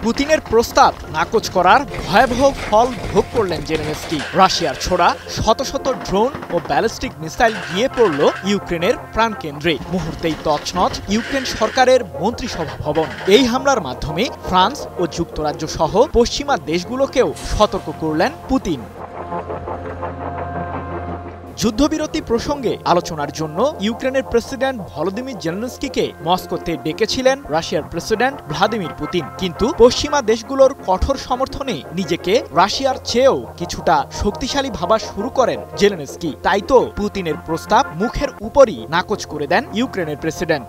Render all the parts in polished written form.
পুতিনের প্রস্তাব নাকচ করার ভয়াবহ ফল ভোগ করলেন জেলেনস্কি। রাশিয়ার ছোড়া শত শত ড্রোন ও ব্যালিস্টিক মিসাইল গিয়ে পড়ল ইউক্রেনের প্রাণকেন্দ্রে। মুহূর্তেই তছনছ ইউক্রেন সরকারের মন্ত্রিসভা ভবন। এই হামলার মাধ্যমে ফ্রান্স ও যুক্তরাজ্য সহ পশ্চিমা দেশগুলোকেও সতর্ক করলেন পুতিন। যুদ্ধবিরতি প্রসঙ্গে আলোচনার জন্য ইউক্রেনের প্রেসিডেন্ট ভলোদিমির জেলেনস্কিকে মস্কোতে ডেকেছিলেন রাশিয়ার প্রেসিডেন্ট ভ্লাদিমির পুতিন। কিন্তু পশ্চিমা দেশগুলোর কঠোর সমর্থনে নিজেকে রাশিয়ার চেয়েও কিছুটা শক্তিশালী ভাবা শুরু করেন জেলেনস্কি। তাই তো পুতিনের প্রস্তাব মুখের উপরই নাকচ করে দেন ইউক্রেনের প্রেসিডেন্ট।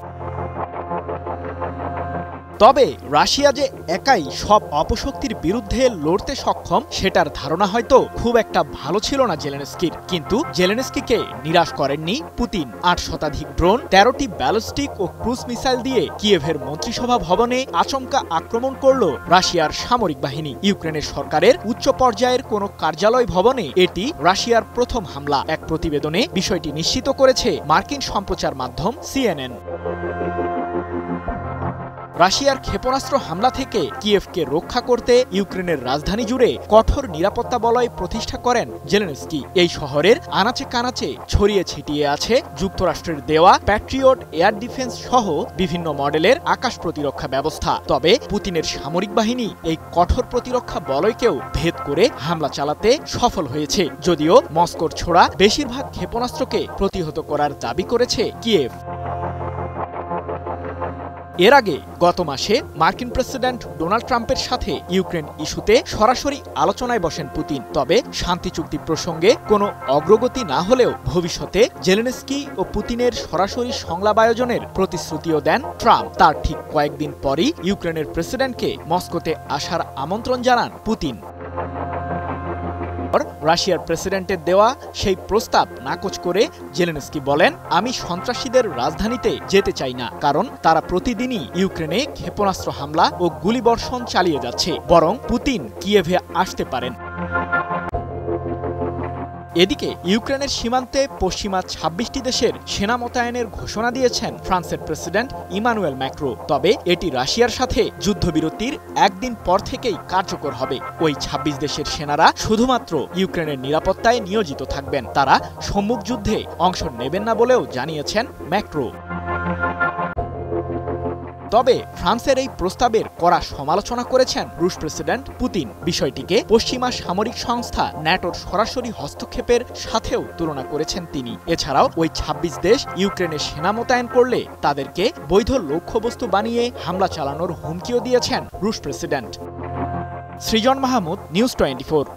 তবে রাশিয়া যে একাই সব অপশক্তির বিরুদ্ধে লড়তে সক্ষম সেটার ধারণা হয়তো খুব একটা ভালো ছিল না জেলেনস্কির। কিন্তু জেলেনস্কিকে নিরাশ করেননি পুতিন। ৮ শতাধিক ড্রোন, ১৩টি ব্যালিস্টিক ও ক্রুজ মিসাইল দিয়ে কিয়েভের মন্ত্রিসভা ভবনে আচমকা আক্রমণ করল রাশিয়ার সামরিক বাহিনী। ইউক্রেনের সরকারের উচ্চ পর্যায়ের কোনো কার্যালয় ভবনে এটি রাশিয়ার প্রথম হামলা। এক প্রতিবেদনে বিষয়টি নিশ্চিত করেছে মার্কিন সম্প্রচার মাধ্যম সিএনএন। রাশিয়ার ক্ষেপণাস্ত্র হামলা থেকে কিয়েভকে রক্ষা করতে ইউক্রেনের রাজধানী জুড়ে কঠোর নিরাপত্তা বলয় প্রতিষ্ঠা করেন জেলেনস্কি। এই শহরের আনাচে কানাচে ছড়িয়ে ছিটিয়ে আছে যুক্তরাষ্ট্রের দেওয়া প্যাট্রিয়ট এয়ার ডিফেন্স সহ বিভিন্ন মডেলের আকাশ প্রতিরক্ষা ব্যবস্থা। তবে পুতিনের সামরিক বাহিনী এই কঠোর প্রতিরক্ষা বলয়কেও ভেদ করে হামলা চালাতে সফল হয়েছে। যদিও মস্কোর ছোড়া বেশিরভাগ ক্ষেপণাস্ত্রকে প্রতিহত করার দাবি করেছে কিয়েভ। এর আগে গত মাসে মার্কিন প্রেসিডেন্ট ডোনাল্ড ট্রাম্পের সাথে ইউক্রেন ইস্যুতে সরাসরি আলোচনায় বসেন পুতিন। তবে শান্তি চুক্তি প্রসঙ্গে কোনো অগ্রগতি না হলেও ভবিষ্যতে জেলেনস্কি ও পুতিনের সরাসরি সংলাপ আয়োজনের প্রতিশ্রুতিও দেন ট্রাম্প। তার ঠিক কয়েকদিন পরই ইউক্রেনের প্রেসিডেন্টকে মস্কোতে আসার আমন্ত্রণ জানান পুতিন। রাশিয়ার প্রেসিডেন্টের দেওয়া সেই প্রস্তাব নাকচ করে জেলেনস্কি বলেন, আমি সন্ত্রাসীদের রাজধানীতে যেতে চাই না, কারণ তারা প্রতিদিনই ইউক্রেনে ক্ষেপণাস্ত্র হামলা ও গুলিবর্ষণ চালিয়ে যাচ্ছে। বরং পুতিন কিয়েভে আসতে পারেন। এদিকে ইউক্রেনের সীমান্তে পশ্চিমা ২৬টি দেশের সেনা মোতায়েনের ঘোষণা দিয়েছেন ফ্রান্সের প্রেসিডেন্ট ইমানুয়েল ম্যাক্রো। তবে এটি রাশিয়ার সাথে যুদ্ধবিরতির একদিন পর থেকেই কার্যকর হবে। ওই ২৬ দেশের সেনারা শুধুমাত্র ইউক্রেনের নিরাপত্তায় নিয়োজিত থাকবেন। তারা সম্মুখ যুদ্ধে অংশ নেবেন না বলেও জানিয়েছেন ম্যাক্রো। তবে ফ্রান্সের এই প্রস্তাবের কড়া সমালোচনা করেছেন রুশ প্রেসিডেন্ট পুতিন। বিষয়টিকে পশ্চিমা সামরিক সংস্থা ন্যাটোর সরাসরি হস্তক্ষেপের সাথেও তুলনা করেছেন তিনি। এছাড়াও ওই ২৬ দেশ ইউক্রেনে সেনা মোতায়েন করলে তাদেরকে বৈধ লক্ষ্যবস্তু বানিয়ে হামলা চালানোর হুমকিও দিয়েছেন রুশ প্রেসিডেন্ট। সৃজন মাহমুদ, নিউজ 24।